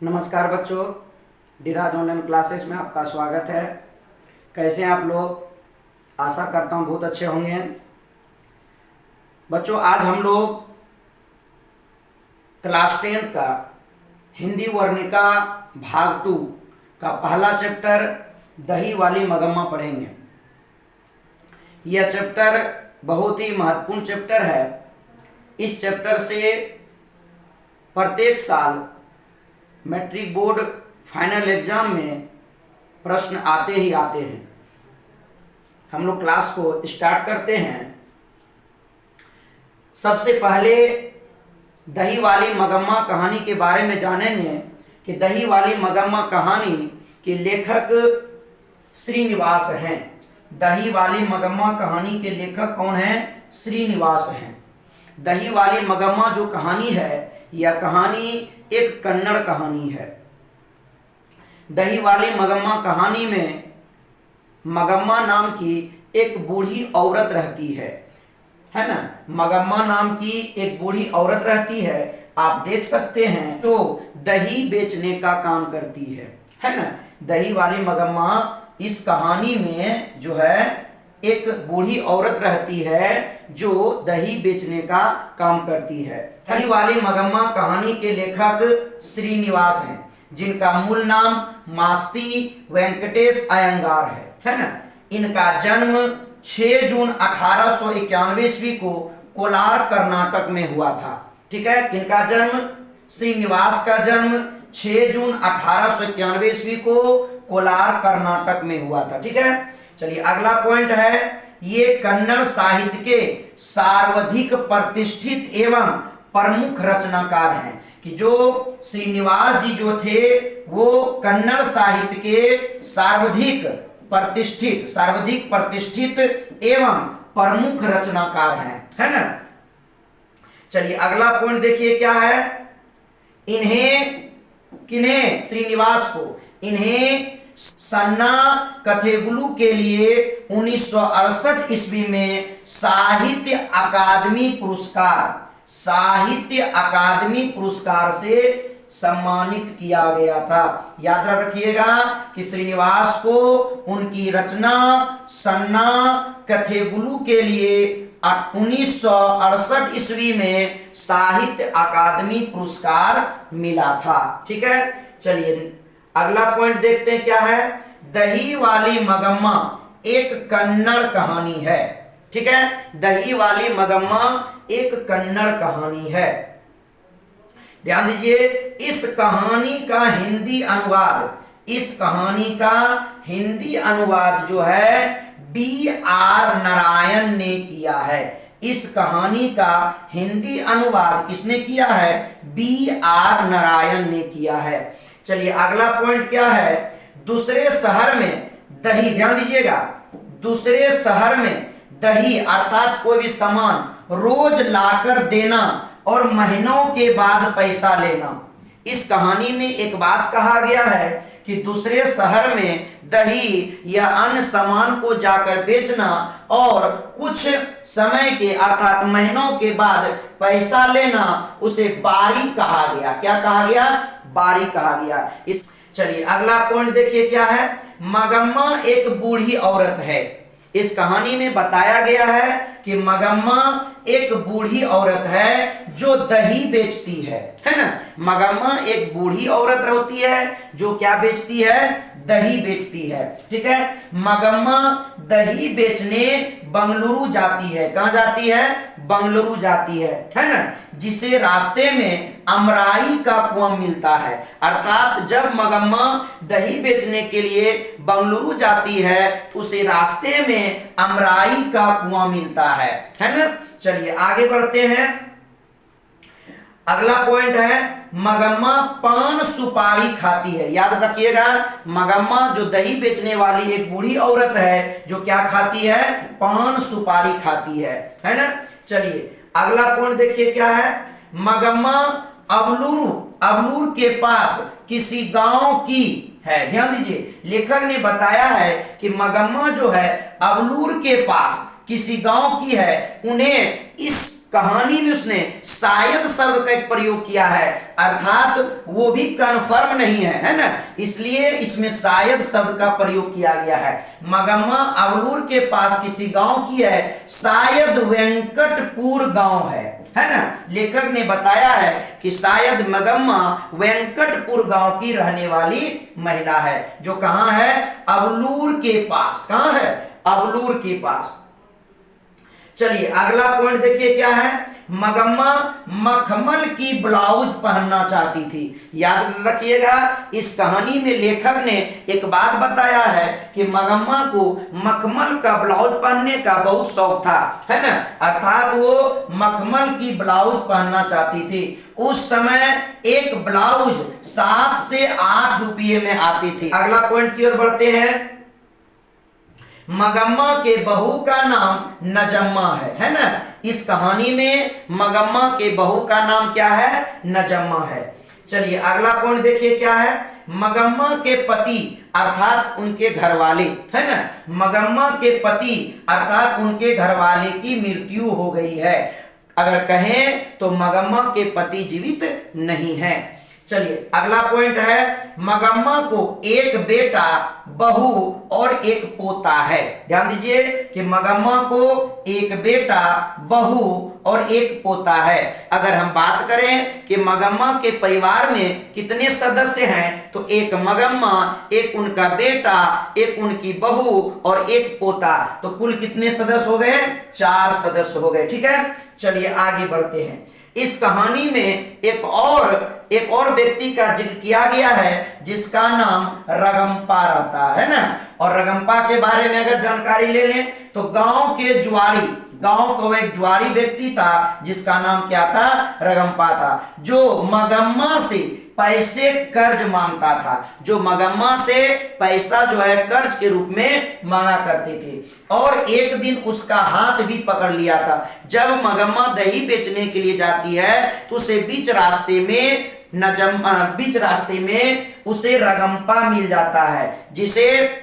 नमस्कार बच्चों, डिराज online classes में आपका स्वागत है। कैसे हैं आप लोग? आशा करता हूँ बहुत अच्छे होंगे। बच्चों, आज हम लोग क्लास 10 का हिंदी वर्णिका भाग 2 का पहला चैप्टर दही वाली मगम्मा पढ़ेंगे। यह चैप्टर बहुत ही महत्वपूर्ण चैप्टर है। इस चैप्टर से प्रत्येक साल मैट्रिक बोर्ड फाइनल एग्जाम में प्रश्न आते ही आते हैं। हम लोग क्लास को स्टार्ट करते हैं। सबसे पहले दही वाली मगम्मा कहानी के बारे में जानेंगे कि दही वाली मगम्मा कहानी के लेखक श्रीनिवास हैं। दही वाली मगम्मा कहानी के लेखक कौन हैं? श्रीनिवास हैं। दही वाली मगम्मा जो कहानी है, यह कहानी एक कन्नड़ कहानी है। दही वाली मगम्मा कहानी में मगम्मा नाम की एक बूढ़ी औरत रहती है ना। मगम्मा नाम की एक बूढ़ी औरत रहती है। आप देख सकते हैं तो दही बेचने का काम करती है ना। दही वाली मगम्मा इस कहानी में जो है एक बूढ़ी औरत रहती है जो दही बेचने का काम करती है। दही वाली मगम्मा कहानी के लेखक श्रीनिवास हैं, जिनका मूल नाम मास्ती वेंकटेश अयंगार है ना। इनका जन्म 6 जून 1891 ईस्वी को कोलार कर्नाटक में हुआ था। ठीक है, इनका जन्म, श्रीनिवास का जन्म 6 जून 1891 ईस्वी को कोलार कर्नाटक में हुआ था। ठीक है, चलिए अगला पॉइंट है, ये कन्नड़ साहित्य के सर्वाधिक प्रतिष्ठित एवं प्रमुख रचनाकार हैं। कि जो श्रीनिवास जी जो थे वो कन्नड़ साहित्य के सर्वाधिक प्रतिष्ठित एवं प्रमुख रचनाकार हैं, है ना। चलिए अगला पॉइंट देखिए क्या है। किन्हें? श्रीनिवास को इन्हें सन्ना कथेगुलु के लिए 1968 ईस्वी में साहित्य अकादमी पुरस्कार से सम्मानित किया गया था। याद रखिएगा कि श्रीनिवास को उनकी रचना सन्ना कथेगुलु के लिए 1968 ईस्वी में साहित्य अकादमी पुरस्कार मिला था। ठीक है, चलिए अगला पॉइंट देखते हैं क्या है। दही वाली मगम्मा एक कन्नड़ कहानी है। ठीक है, दही वाली मगम्मा एक कन्नड़ कहानी है। ध्यान दीजिए, इस कहानी का हिंदी अनुवाद जो है B.R. नारायण ने किया है। इस कहानी का हिंदी अनुवाद किसने किया है? B.R. नारायण ने किया है। चलिए अगला पॉइंट क्या है। दूसरे शहर में दही, ध्यान दीजिएगा, दूसरे शहर में दही अर्थात कोई भी सामान रोज लाकर देना और महीनों के बाद पैसा लेना। इस कहानी में एक बात कहा गया है कि दूसरे शहर में दही या अन्य सामान को जाकर बेचना और कुछ समय के अर्थात महीनों के बाद पैसा लेना, उसे बारी कहा गया। क्या कहा गया? बारी कहा गया। चलिए अगला पॉइंट देखिए क्या है। मगम्मा एक बूढ़ी औरत है। इस कहानी में बताया गया है कि मगम्मा एक बूढ़ी औरत है जो दही बेचती है ना। मगम्मा एक बूढ़ी औरत होती है जो क्या बेचती है? दही बेचती है। ठीक है, मगम्मा दही बेचने बंगलुरु जाती है। कहां जाती है? बंगलुरु जाती है ना। जिसे रास्ते में अमराई का कुआं मिलता है। अर्थात जब मगम्मा दही बेचने के लिए बंगलुरु जाती है तो उसे रास्ते में अमराई का कुआं मिलता है ना। चलिए आगे बढ़ते हैं। अगला पॉइंट है, मगम्मा पान सुपारी खाती है। याद रखिएगा, मगम्मा जो दही बेचने वाली एक बूढ़ी औरत है जो क्या खाती है? पान सुपारी खाती है ना। चलिए अगला पॉइंट देखिए क्या है। मगम्मा अबलूर के पास किसी गांव की है। ध्यान दीजिए, लेखक ने बताया है कि मगम्मा जो है अबलूर के पास किसी गांव की है। उन्हें इस कहानी में उसने शायद शब्द का एक प्रयोग किया है, अर्थात वो भी कन्फर्म नहीं है ना, इसलिए इसमें शायद शब्द का प्रयोग किया गया है। मगम्मा अवलूर के पास किसी गांव की है, शायद वेंकटपुर गांव है ना। लेखक ने बताया है कि शायद मगम्मा वेंकटपुर गांव की रहने वाली महिला है, जो कहां है, अवलूर के पास। कहां है, अवलूर के पास। चलिए अगला पॉइंट देखिए क्या है, मगम्मा मखमल की ब्लाउज पहनना चाहती थी। याद रखिएगा, इस कहानी में लेखक ने एक बात बताया है कि मगम्मा को मखमल का ब्लाउज पहनने का बहुत शौक था, है ना, अर्थात वो मखमल की ब्लाउज पहनना चाहती थी। उस समय एक ब्लाउज 7 से 8 रुपये में आती थी। अगला पॉइंट की ओर बढ़ते हैं। मगम्मा के बहू का नाम नजम्मा है ना। इस कहानी में मगम्मा के बहू का नाम क्या है, नजम्मा है। चलिए अगला पॉइंट देखिए क्या है, मगम्मा के पति अर्थात उनके घरवाले, है ना, मगम्मा के पति अर्थात उनके घरवाले की मृत्यु हो गई है। अगर कहें तो मगम्मा के पति जीवित नहीं है। चलिए अगला पॉइंट है, मगम्मा को एक बेटा, बहू और एक पोता है। ध्यान दीजिए कि मगम्मा को एक बेटा, बहू और एक पोता है। अगर हम बात करें कि मगम्मा के परिवार में कितने सदस्य हैं, तो एक मगम्मा, एक उनका बेटा, एक उनकी बहू और एक पोता, तो कुल कितने सदस्य हो गए, 4 सदस्य हो गए। ठीक है, चलिए आगे बढ़ते हैं। इस कहानी में एक और व्यक्ति का जिक्र किया गया है, जिसका नाम रगम्पा रहता है ना। और रगम्पा के बारे में अगर जानकारी ले लें तो गांव का एक जुआरी व्यक्ति था, जिसका नाम क्या था, रगम्पा था, जो मगम्मा से पैसे कर्ज मांगता था, जो मगम्मा से पैसा जो है कर्ज के रूप में मांगा करती थी। और एक दिन उसका हाथ भी पकड़ लिया था। जब मगम्मा दही बेचने के लिए जाती है तो उसे बीच रास्ते में उसे रगम्पा मिल जाता है, जिसे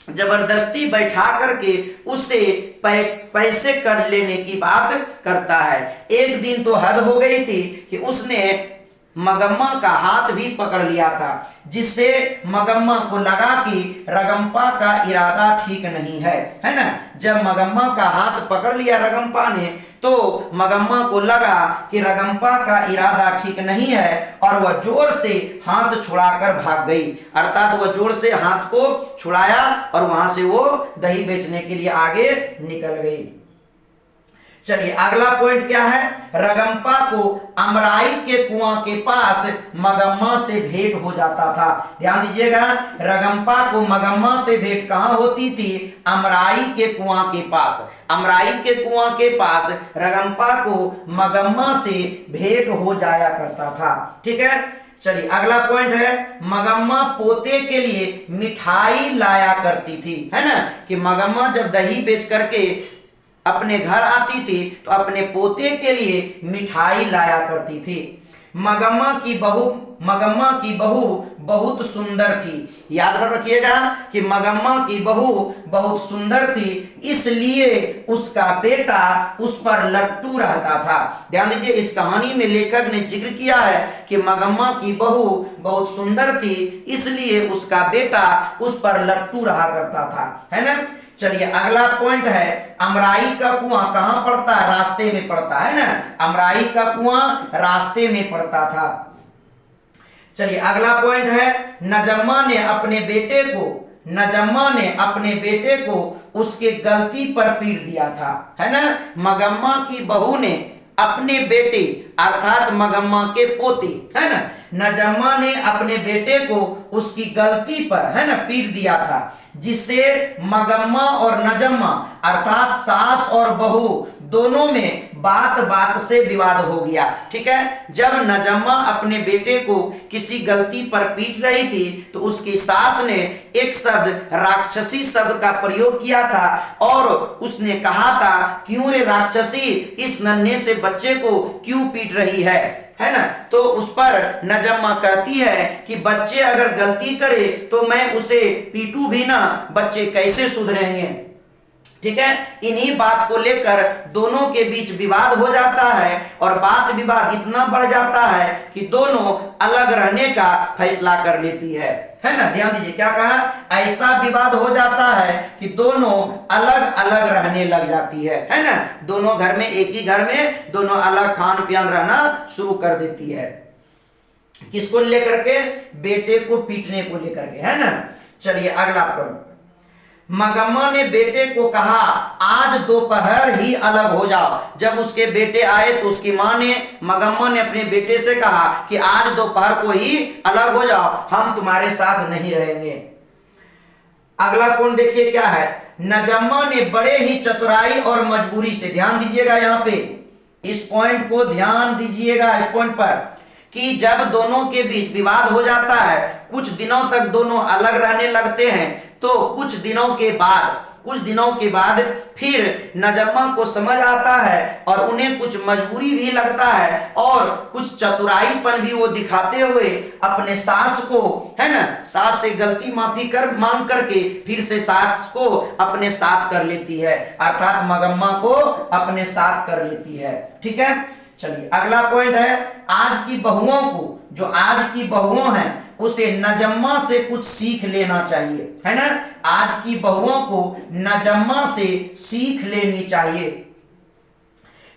जबरदस्ती बैठा करके उससे पैसे कर्ज लेने की बात करता है। एक दिन तो हद हो गई थी कि उसने मगम्मा का हाथ भी पकड़ लिया था, जिससे मगम्मा को लगा कि रगम्पा का इरादा ठीक नहीं है ना। जब मगम्मा का हाथ पकड़ लिया रगम्पा ने, तो मगम्मा को लगा कि रगम्पा का इरादा ठीक नहीं है, और वह जोर से हाथ छुड़ाकर भाग गई। अर्थात वह जोर से हाथ को छुड़ाया और वहां से वो दही बेचने के लिए आगे निकल गई। चलिए अगला पॉइंट क्या है, रगम्पा को अमराई के कुआं के पास मगम्मा से भेंट हो जाता था। ध्यान दीजिएगा, रगम्पा को मगम्मा से भेंट कहां होती थी, अमराई के कुआं के पास। अमराई के कुआं के पास रगम्पा को मगम्मा से भेंट हो जाया करता था। ठीक है, चलिए अगला पॉइंट है, मगम्मा पोते के लिए मिठाई लाया करती थी, है ना, कि मगम्मा जब दही बेच करके अपने घर आती थी तो अपने पोते के लिए मिठाई लाया करती थी। मगम्मा की बहू बहुत सुंदर थी। याद रखिएगा कि मगम्मा की बहू बहुत सुंदर थी, इसलिए उसका बेटा उस पर लट्टू रहता था। ध्यान दीजिए, इस कहानी में लेखक ने जिक्र किया है कि मगम्मा की बहू बहुत सुंदर थी, इसलिए उसका बेटा उस पर लट्टू रहा करता था, है ना। चलिए अगला पॉइंट है, अमराई का कुआं कहां पड़ता है, रास्ते में पड़ता है ना। अमराई का कुआं रास्ते में पड़ता था। चलिए अगला पॉइंट है, नजम्मा ने अपने बेटे को उसके गलती पर पीट दिया था, है ना। मगम्मा की बहू ने अपने बेटे अर्थात मगम्मा के पोते, है ना, नजम्मा ने अपने बेटे को उसकी गलती पर, है ना, पीट दिया था, जिससे मगम्मा और नजम्मा अर्थात सास और बहू दोनों में बात से विवाद हो गया। ठीक है, जब नजम्मा अपने बेटे को किसी गलती पर पीट रही थी तो उसकी सास ने एक शब्द राक्षसी शब्द का प्रयोग किया था, और उसने कहा था, क्यों रे राक्षसी, इस नन्हे से बच्चे को क्यों पीट रही है ना। तो उस पर नजम्मा कहती है कि बच्चे अगर गलती करे तो मैं उसे पीटू भी ना, बच्चे कैसे सुधरेंगे। ठीक है। इन्हीं बात को लेकर दोनों के बीच विवाद हो जाता है और बात विवाद इतना बढ़ जाता है कि दोनों अलग रहने का फैसला कर लेती है ना। ध्यान दीजिए क्या कहा, ऐसा विवाद हो जाता है कि दोनों अलग अलग रहने लग जाती है ना। दोनों घर में, एक ही घर में दोनों अलग खान पियान रहना शुरू कर देती है। किसको लेकर के, बेटे को पीटने को लेकर के, है ना। चलिए अगला पॉइंट, मगम्मा ने बेटे को कहा आज दोपहर ही अलग हो जाओ। जब उसके बेटे आए तो उसकी मां ने, मगम्मा ने अपने बेटे से कहा कि आज दोपहर को ही अलग हो जाओ, हम तुम्हारे साथ नहीं रहेंगे। अगला पॉइंट देखिए क्या है, नजम्मा ने बड़े ही चतुराई और मजबूरी से, ध्यान दीजिएगा यहाँ पे, इस पॉइंट को ध्यान दीजिएगा, इस पॉइंट पर, कि जब दोनों के बीच विवाद हो जाता है, कुछ दिनों तक दोनों अलग रहने लगते हैं, तो कुछ दिनों के बाद फिर नजम्मा को समझ आता है और उन्हें कुछ मजबूरी भी लगता है और कुछ चतुराईपन भी वो दिखाते हुए अपने सास को, है ना, सास से गलती माफी मांग करके फिर से सास को अपने साथ कर लेती है, अर्थात मगम्मा को अपने साथ कर लेती है। ठीक है। चलिए अगला पॉइंट है, आज की बहुओं को, जो आज की बहुओं हैं उसे नजम्मा से कुछ सीख लेना चाहिए, है ना। आज की बहुओं को नजम्मा से सीख लेनी चाहिए।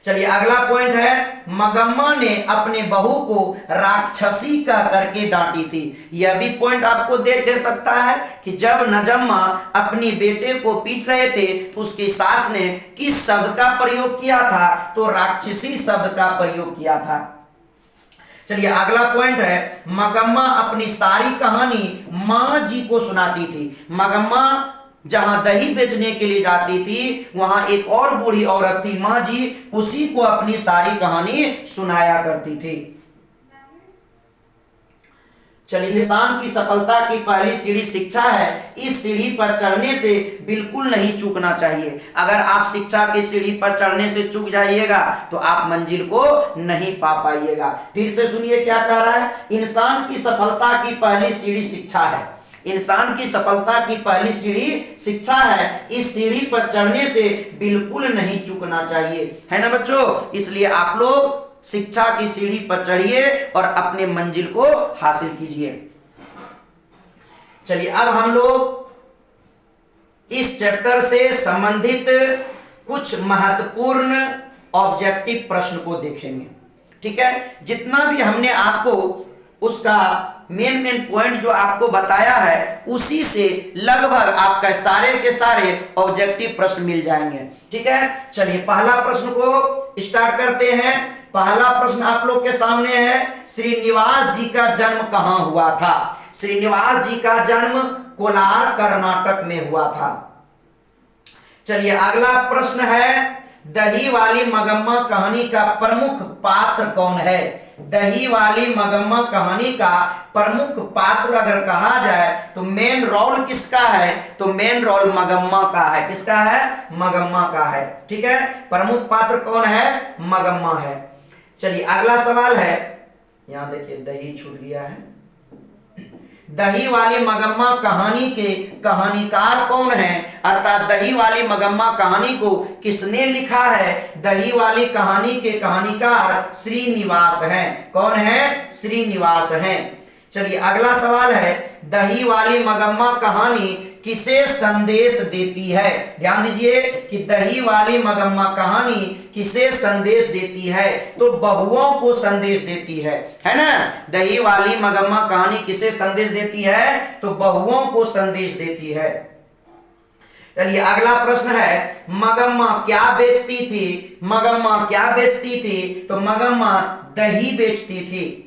चलिए अगला पॉइंट है, मगम्मा ने अपने बहू को राक्षसी का करके डांटी थी। यह भी पॉइंट आपको दे सकता है कि जब नजम्मा अपनी बेटे को पीट रहे थे तो उसकी सास ने किस शब्द का प्रयोग किया था, तो राक्षसी शब्द का प्रयोग किया था। चलिए अगला पॉइंट है, मगम्मा अपनी सारी कहानी मां जी को सुनाती थी। मगम्मा जहां दही बेचने के लिए जाती थी वहां एक और बूढ़ी औरत थी, मां जी, उसी को अपनी सारी कहानी सुनाया करती थी। चलिए, इंसान की सफलता की पहली सीढ़ी शिक्षा है। इस सीढ़ी पर चढ़ने से बिल्कुल नहीं चूकना चाहिए। अगर आप शिक्षा की सीढ़ी पर चढ़ने से चूक जाइएगा तो आप मंजिल को नहीं पा पाइएगा। फिर से सुनिए क्या कह रहा है, इंसान की सफलता की पहली सीढ़ी शिक्षा है। इंसान की सफलता की पहली सीढ़ी शिक्षा है। इस सीढ़ी पर चढ़ने से बिल्कुल नहीं चूकना चाहिए, है ना बच्चों। इसलिए आप लोग शिक्षा की सीढ़ी पर चढ़िए और अपने मंजिल को हासिल कीजिए। चलिए अब हम लोग इस चैप्टर से संबंधित कुछ महत्वपूर्ण ऑब्जेक्टिव प्रश्न को देखेंगे। ठीक है, जितना भी हमने आपको उसका मेन पॉइंट जो आपको बताया है उसी से लगभग आपका सारे के सारे ऑब्जेक्टिव प्रश्न मिल जाएंगे। ठीक है, चलिए पहला प्रश्न को स्टार्ट करते हैं। पहला प्रश्न आप लोग के सामने है, श्रीनिवास जी का जन्म कहां हुआ था। श्रीनिवास जी का जन्म कोलार कर्नाटक में हुआ था। चलिए अगला प्रश्न है, दही वाली मगम्मा कहानी का प्रमुख पात्र कौन है। दही वाली मगम्मा कहानी का प्रमुख पात्र अगर कहा जाए तो मेन रोल किसका है, तो मेन रोल मगम्मा का है। किसका है, मगम्मा का है। ठीक है, प्रमुख पात्र कौन है, मगम्मा है। चलिए अगला सवाल है, यहां देखिए दही छूट गया है। दही वाली मगम्मा कहानी के कहानीकार कौन है, अर्थात दही वाली मगम्मा कहानी को किसने लिखा है। दही वाली कहानी के कहानीकार श्रीनिवास हैं। कौन है, श्रीनिवास हैं। चलिए अगला सवाल है, दही वाली मगम्मा कहानी किसे संदेश देती है। ध्यान दीजिए कि दही वाली मगम्मा कहानी किसे संदेश देती है, तो बहुओं को संदेश देती है ना। दही वाली मगम्मा कहानी किसे संदेश देती है, तो बहुओं को संदेश देती है। चलिए अगला प्रश्न है, मगम्मा क्या बेचती थी। मगम्मा क्या बेचती थी, तो मगम्मा दही बेचती थी।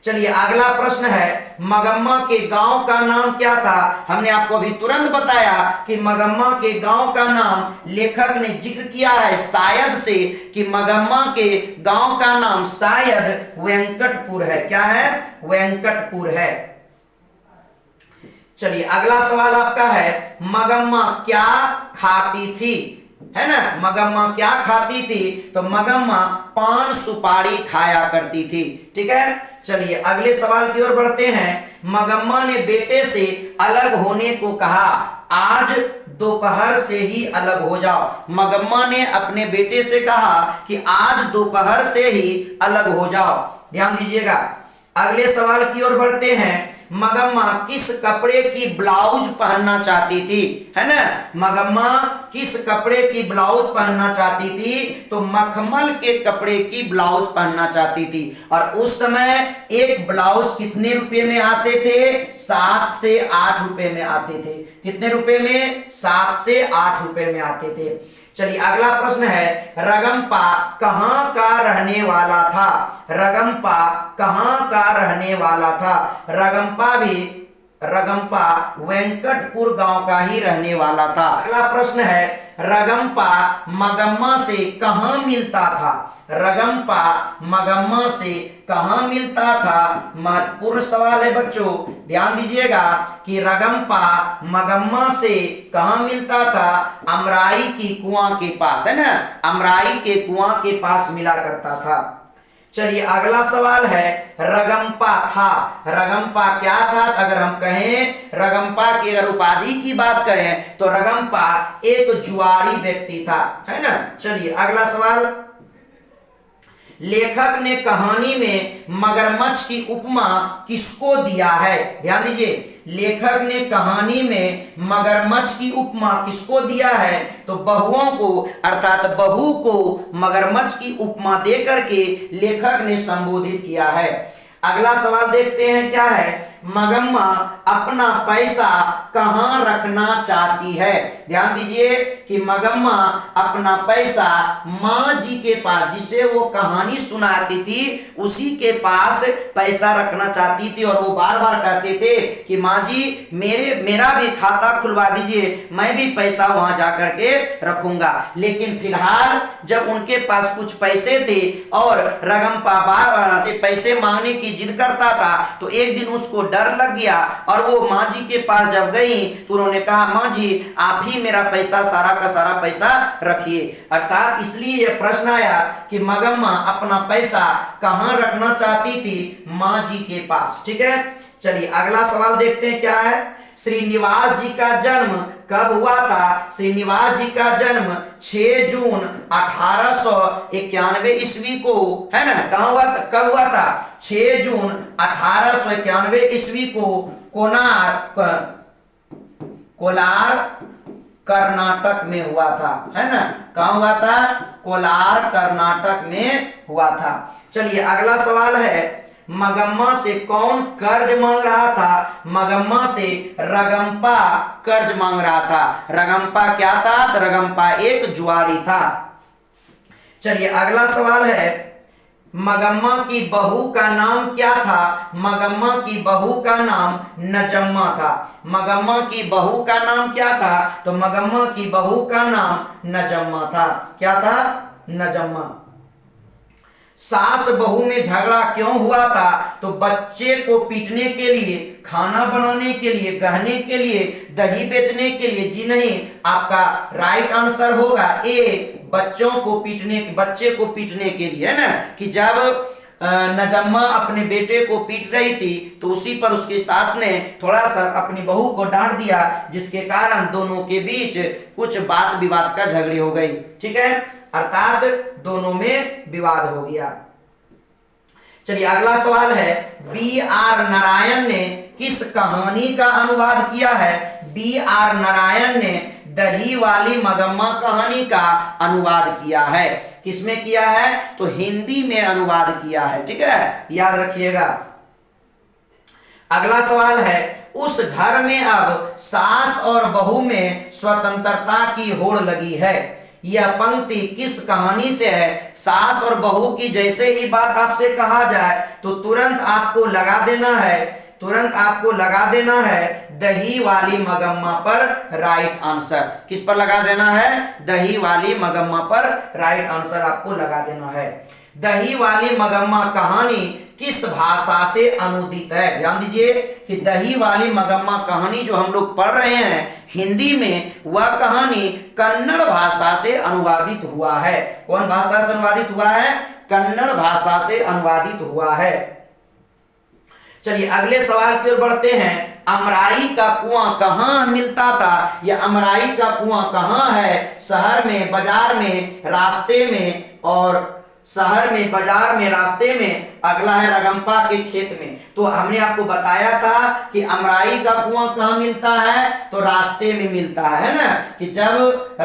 चलिए अगला प्रश्न है, मगम्मा के गांव का नाम क्या था। हमने आपको अभी तुरंत बताया कि मगम्मा के गांव का नाम लेखक ने जिक्र किया है शायद से, कि मगम्मा के गांव का नाम शायद वेंकटपुर है। क्या है, वेंकटपुर है। चलिए अगला सवाल आपका है, मगम्मा क्या खाती थी। है ना। मगम्मा क्या खाती थी, तो मगम्मा पान सुपारी खाया करती थी। ठीक है, चलिए अगले सवाल की ओर बढ़ते हैं। मगम्मा ने बेटे से अलग होने को कहा, आज दोपहर से ही अलग हो जाओ। मगम्मा ने अपने बेटे से कहा कि आज दोपहर से ही अलग हो जाओ। ध्यान दीजिएगा, अगले सवाल की ओर बढ़ते हैं। मगम्मा किस कपड़े की ब्लाउज पहनना चाहती थी, है ना। मगम्मा किस कपड़े की ब्लाउज पहनना चाहती थी, तो मखमल के कपड़े की ब्लाउज पहनना चाहती थी। और उस समय एक ब्लाउज कितने रुपए में आते थे, 7 से 8 रुपए में आते थे। कितने रुपए में, 7 से 8 रुपए में आते थे। चलिए अगला प्रश्न है, रगम्पा कहां का रहने वाला था। रगम्पा कहां का रहने वाला था। रगम्पा वेंकटपुर गांव का ही रहने वाला था। अगला प्रश्न है, रगम्पा मगम्मा से कहां मिलता था। रगम्पा मगम्मा से कहां मिलता था। महत्वपूर्ण सवाल है बच्चों, ध्यान दीजिएगा कि रगम्पा मगम्मा से कहां मिलता था, अमराई की कुआं के पास, है ना। अमराई के कुआं के पास मिला करता था। चलिए अगला सवाल है, रगम्पा था, रगम्पा क्या था। अगर हम कहें रगम्पा की अगर उपाधि की बात करें तो रगम्पा एक जुआरी व्यक्ति था, है ना। चलिए अगला सवाल, लेखक ने कहानी में मगरमच्छ की उपमा किसको दिया है। ध्यान दीजिए, लेखक ने कहानी में मगरमच्छ की उपमा किसको दिया है, तो बहुओं को, अर्थात बहू को मगरमच्छ की उपमा दे करके लेखक ने संबोधित किया है। अगला सवाल देखते हैं क्या है, मगम्मा अपना पैसा कहां रखना चाहती है। ध्यान दीजिए कि मगम्मा अपना पैसा माँ जी के पास, जिसे वो कहानी सुनाती थी, उसी के पास पैसा रखना चाहती थी। और वो बार बार कहते थे कि माँ जी मेरा भी खाता खुलवा दीजिए, मैं भी पैसा वहां जाकर के रखूंगा। लेकिन फिलहाल जब उनके पास कुछ पैसे थे और रगम्पा बार पैसे मांगने की जिद करता था, तो एक दिन उसको डर लग गया और वो माँ जी के पास जब गई तो उन्होंने कहा, माँ जी आप ही मेरा पैसा, सारा का सारा पैसा रखिए। अर्थात इसलिए यह प्रश्न आया कि मगम्मा अपना पैसा कहां रखना चाहती थी, माँ जी के पास। ठीक है, चलिए अगला सवाल देखते हैं क्या है। श्रीनिवास जी का जन्म कब हुआ था। श्रीनिवास जी का जन्म 6 जून 1891 ईस्वी को, है ना। कहां हुआ था, कब हुआ था, 6 जून 1891 ईस्वी को कोलार कर्नाटक में हुआ था, है ना। कहां हुआ था, कोलार कर्नाटक में हुआ था। चलिए अगला सवाल है, मगम्मा से कौन कर्ज मांग रहा था। मगम्मा से रगम्पा कर्ज मांग रहा था। रगम्पा क्या था, तो रगम्पा एक जुआरी था। चलिए अगला सवाल है, मगम्मा की बहू का नाम क्या था। मगम्मा की बहू का नाम नजम्मा था। मगम्मा की बहू का नाम क्या था, तो मगम्मा की बहू का नाम नजम्मा था। क्या था, नजम्मा। सास बहू में झगड़ा क्यों हुआ था, तो बच्चे को पीटने के लिए, खाना बनाने के लिए, गहने के लिए, दही बेचने के लिए। जी नहीं, आपका राइट आंसर होगा ए, बच्चे को पीटने के लिए, है ना। कि जब नजम्मा अपने बेटे को पीट रही थी तो उसी पर उसकी सास ने थोड़ा सा अपनी बहू को डांट दिया, जिसके कारण दोनों के बीच कुछ बात विवाद का झगड़ी हो गई। ठीक है, अर्थात दोनों में विवाद हो गया। चलिए अगला सवाल है, B.R. नारायण ने किस कहानी का अनुवाद किया है। B.R. नारायण ने दही वाली मगम्मा कहानी का अनुवाद किया है। किसमें किया है, तो हिंदी में अनुवाद किया है। ठीक है, याद रखिएगा। अगला सवाल है, उस घर में अब सास और बहू में स्वतंत्रता की होड़ लगी है। यह पंक्ति किस कहानी से है। सास और बहू की जैसे ही बात आपसे कहा जाए तो तुरंत आपको लगा देना है दही वाली मगम्मा पर राइट आंसर। किस पर लगा देना है, दही वाली मगम्मा पर राइट आंसर आपको लगा देना है। दही वाली मगम्मा कहानी किस भाषा से अनुदित है? ध्यान दीजिए कि दही वाली मगम्मा कहानी जो हम लोग पढ़ रहे हैं हिंदी में, वह कहानी कन्नड़ भाषा से अनुवादित हुआ है। कौन भाषा से अनुवादित हुआ है? कन्नड़ भाषा से अनुवादित हुआ है। चलिए अगले सवाल की ओर बढ़ते हैं। अमराई का कुआं कहाँ मिलता था? या अमराई का कुआं कहाँ है? शहर में, बाजार में, रास्ते में, और शहर में, बाजार में, रास्ते में। अगला है रगंपा के खेत में। तो हमने आपको बताया था कि अमराई का कुआं कहाँ मिलता है? तो रास्ते में मिलता है ना, कि जब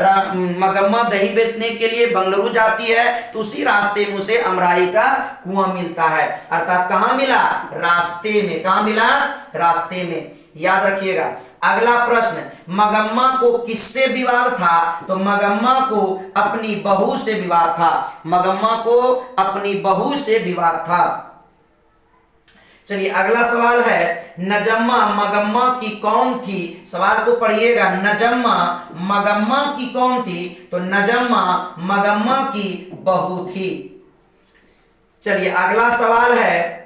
मगम्मा दही बेचने के लिए बंगलुरु जाती है तो उसी रास्ते में उसे अमराई का कुआं मिलता है। अर्थात कहाँ मिला? रास्ते में। कहाँ मिला? रास्ते में। याद रखिएगा। अगला प्रश्न, मगम्मा को किससे विवाद था? तो मगम्मा को अपनी बहू से विवाद था। मगम्मा को अपनी बहू से विवाद था। चलिए अगला सवाल है, नजम्मा मगम्मा की कौन थी? सवाल को पढ़िएगा। नजम्मा मगम्मा की कौन थी? तो नजम्मा मगम्मा की बहू थी। चलिए अगला सवाल है,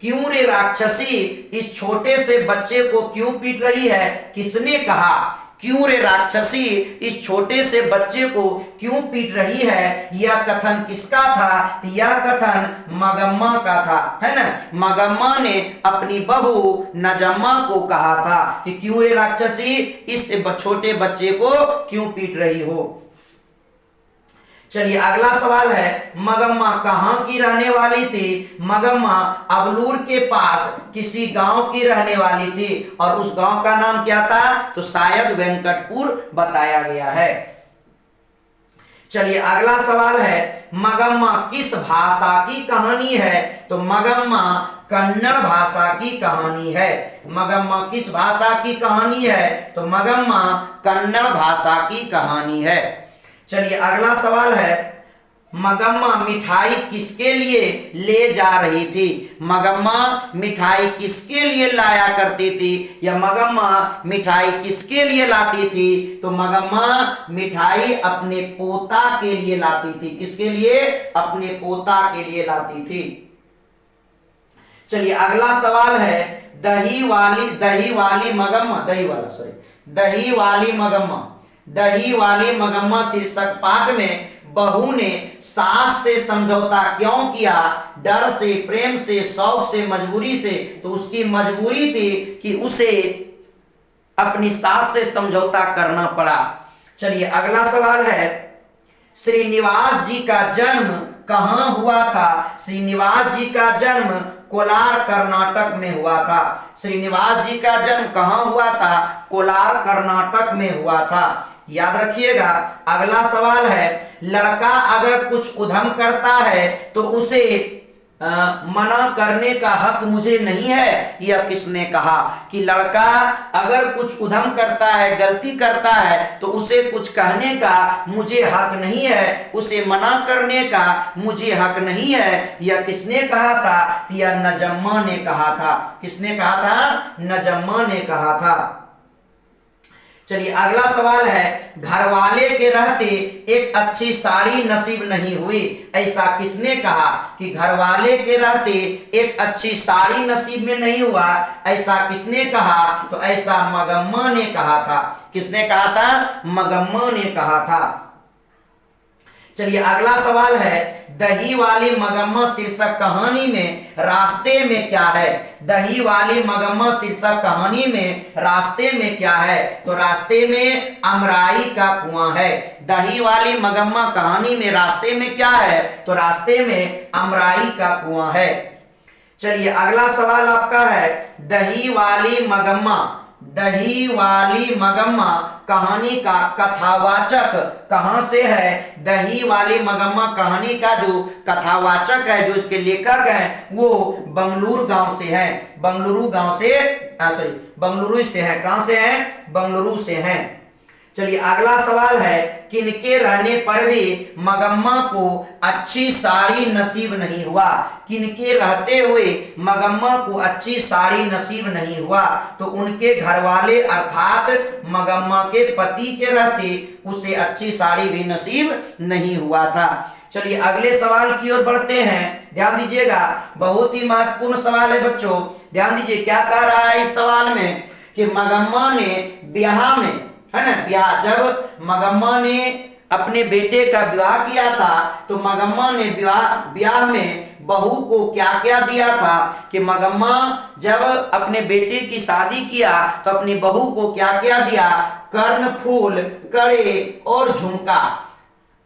क्यों रे राक्षसी इस छोटे से बच्चे को क्यों पीट रही है? किसने कहा? क्यों रे राक्षसी इस छोटे से बच्चे को क्यों पीट रही है? यह कथन किसका था? तो यह कथन मगम्मा का था, है ना। मगम्मा ने अपनी बहू नजम्मा को कहा था कि क्यों रे राक्षसी इस छोटे बच्चे को क्यों पीट रही हो। चलिए अगला सवाल है, मगम्मा कहाँ की रहने वाली थी? मगम्मा अबलूर के पास किसी गांव की रहने वाली थी, और उस गांव का नाम क्या था? तो शायद वेंकटपुर बताया गया है। चलिए अगला सवाल है, मगम्मा किस भाषा की कहानी है? तो मगम्मा कन्नड़ भाषा की कहानी है। मगम्मा किस भाषा की कहानी है? तो मगम्मा कन्नड़ भाषा की कहानी है। चलिए अगला सवाल है, मगम्मा मिठाई किसके लिए ले जा रही थी? मगम्मा मिठाई किसके लिए लाया करती थी? या मगम्मा मिठाई किसके लिए लाती थी? तो मगम्मा मिठाई अपने पोता के लिए लाती थी। किसके लिए? अपने पोता के लिए लाती थी। चलिए अगला सवाल है, दही वाली मगम्मा शीर्षक पाठ में बहू ने सास से समझौता क्यों किया? डर से, प्रेम से, शौक से, मजबूरी से? तो उसकी मजबूरी थी कि उसे अपनी सास से समझौता करना पड़ा। चलिए अगला सवाल है, श्रीनिवास जी का जन्म कहाँ हुआ था? श्रीनिवास जी का जन्म कोलार कर्नाटक में हुआ था। श्रीनिवास जी का जन्म कहाँ हुआ था? कोलार कर्नाटक में हुआ था। याद रखिएगा। अगला सवाल है, लड़का अगर कुछ उधम करता है तो उसे मना करने का हक मुझे नहीं है? यह किसने कहा? कि लड़का अगर कुछ उधम करता है, गलती करता है, तो उसे कुछ कहने का मुझे हक नहीं है, उसे मना करने का मुझे हक नहीं है। यह किसने कहा था? यह नजम्मा ने कहा था। किसने कहा था? नजम्मा ने कहा था। चलिए अगला सवाल है, घरवाले के रहते एक अच्छी साड़ी नसीब नहीं हुई, ऐसा किसने कहा? कि घरवाले के रहते एक अच्छी साड़ी नसीब में नहीं हुआ, ऐसा किसने कहा? तो ऐसा मगम्मा ने कहा था। किसने कहा था? मगम्मा ने कहा था। चलिए अगला सवाल है, दही वाली मगम्मा शीर्षक कहानी में रास्ते में क्या है? दही वाली मगम्मा शीर्षक कहानी में रास्ते में क्या है? तो रास्ते में अमराई का कुआं है। दही वाली मगम्मा कहानी में रास्ते में क्या है? तो रास्ते में अमराई का कुआं है। चलिए अगला सवाल आपका है, दही वाली मगम्मा कहानी का कथावाचक कहां से है? दही वाली मगम्मा कहानी का जो कथावाचक है, जो इसके लेखक हैं, वो बंगलुरु गांव से है। बंगलुरु से है। कहां से है? बंगलुरु से हैं। चलिए अगला सवाल है, किनके रहने पर भी मगम्मा को अच्छी साड़ी नसीब नहीं हुआ? किनके रहते हुए मगम्मा को अच्छी साड़ी नसीब नहीं हुआ? तो उनके घरवाले अर्थात मगम्मा के पति के रहते उसे अच्छी साड़ी भी नसीब नहीं हुआ था। चलिए अगले सवाल की ओर बढ़ते हैं, ध्यान दीजिएगा, बहुत ही महत्वपूर्ण सवाल है बच्चों। ध्यान दीजिए क्या कह रहा है इस सवाल में कि मगम्मा ने ब्याह में, है ना, ब्याह, जब मगम्मा ने अपने बेटे का विवाह किया था तो मगम्मा ने ब्याह में बहू को क्या क्या दिया था, कि मगम्मा जब अपने बेटे की शादी किया तो अपनी बहू को क्या क्या दिया, कर्णफूल, कड़े और झुमका,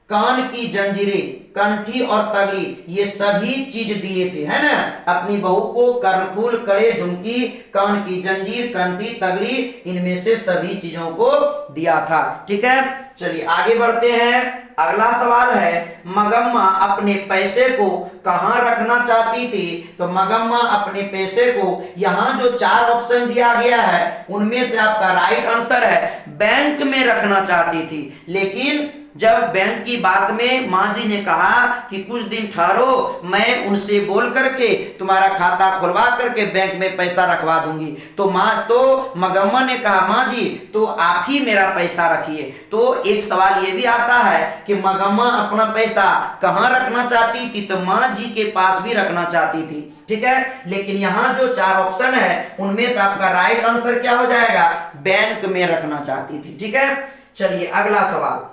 कान की जंजीरें, कंठी और तगड़ी, ये सभी चीज दिए थे, है ना। अपनी बहू को कर्णफूल, कड़े, झुमकी, कान की जंजीर, कंठी, तगड़ी, इनमें से सभी चीजों को दिया था। ठीक है, चलिए आगे बढ़ते हैं। अगला सवाल है, मगम्मा अपने पैसे को कहां रखना चाहती थी, तो मगम्मा अपने पैसे को, यहां जो 4 ऑप्शन दिया गया है उनमें से आपका राइट आंसर है बैंक में रखना चाहती थी। लेकिन जब बैंक की बात में माँ जी ने कहा कि कुछ दिन ठहरो, मैं उनसे बोल करके तुम्हारा खाता खुलवा करके बैंक में पैसा रखवा दूंगी, तो मगम्मा ने कहा माँ जी तो आप ही मेरा पैसा रखिए। तो एक सवाल ये भी आता है कि मगम्मा अपना पैसा कहाँ रखना चाहती थी, तो माँ जी के पास भी रखना चाहती थी। ठीक है, लेकिन यहाँ जो 4 ऑप्शन है उनमें से आपका राइट आंसर क्या हो जाएगा, बैंक में रखना चाहती थी। ठीक है, चलिए अगला सवाल,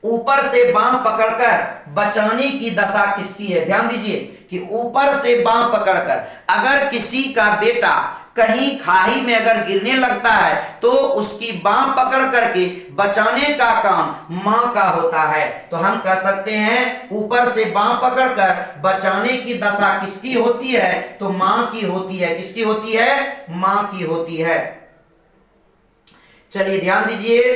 ऊपर से बांह पकड़कर बचाने की दशा किसकी है। ध्यान दीजिए कि ऊपर से बांह पकड़कर अगर किसी का बेटा कहीं खाई में अगर गिरने लगता है तो उसकी बांह पकड़ करके बचाने का काम मां का होता है। तो हम कह सकते हैं ऊपर से बांह पकड़कर बचाने की दशा किसकी होती है, तो मां की होती है। किसकी होती है, मां की होती है। चलिए ध्यान दीजिए,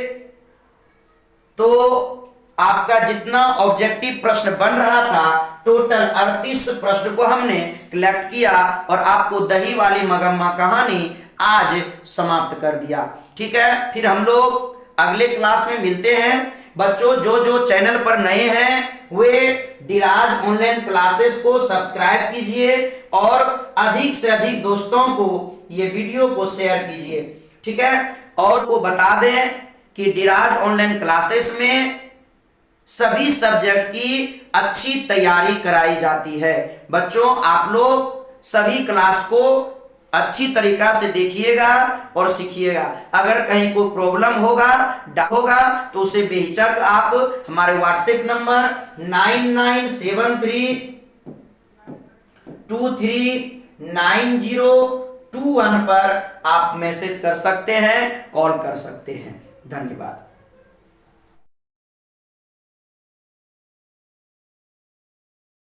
तो आपका जितना ऑब्जेक्टिव प्रश्न बन रहा था टोटल 38 प्रश्न को हमने कलेक्ट किया और आपको दही वाली मगम्मा कहानी आज समाप्त कर दिया। ठीक है, फिर हम लोग अगले क्लास में मिलते हैं। बच्चों जो चैनल पर नए हैं वे डिराज ऑनलाइन क्लासेस को सब्सक्राइब कीजिए और अधिक से अधिक दोस्तों को ये वीडियो को शेयर कीजिए। ठीक है, और वो बता दें कि डिराज ऑनलाइन क्लासेस में सभी सब्जेक्ट की अच्छी तैयारी कराई जाती है। बच्चों आप लोग सभी क्लास को अच्छी तरीका से देखिएगा और सीखिएगा। अगर कहीं कोई प्रॉब्लम होगा तो उसे बेहिचक आप हमारे व्हाट्सएप नंबर 9973239021 पर आप मैसेज कर सकते हैं, कॉल कर सकते हैं। धन्यवाद।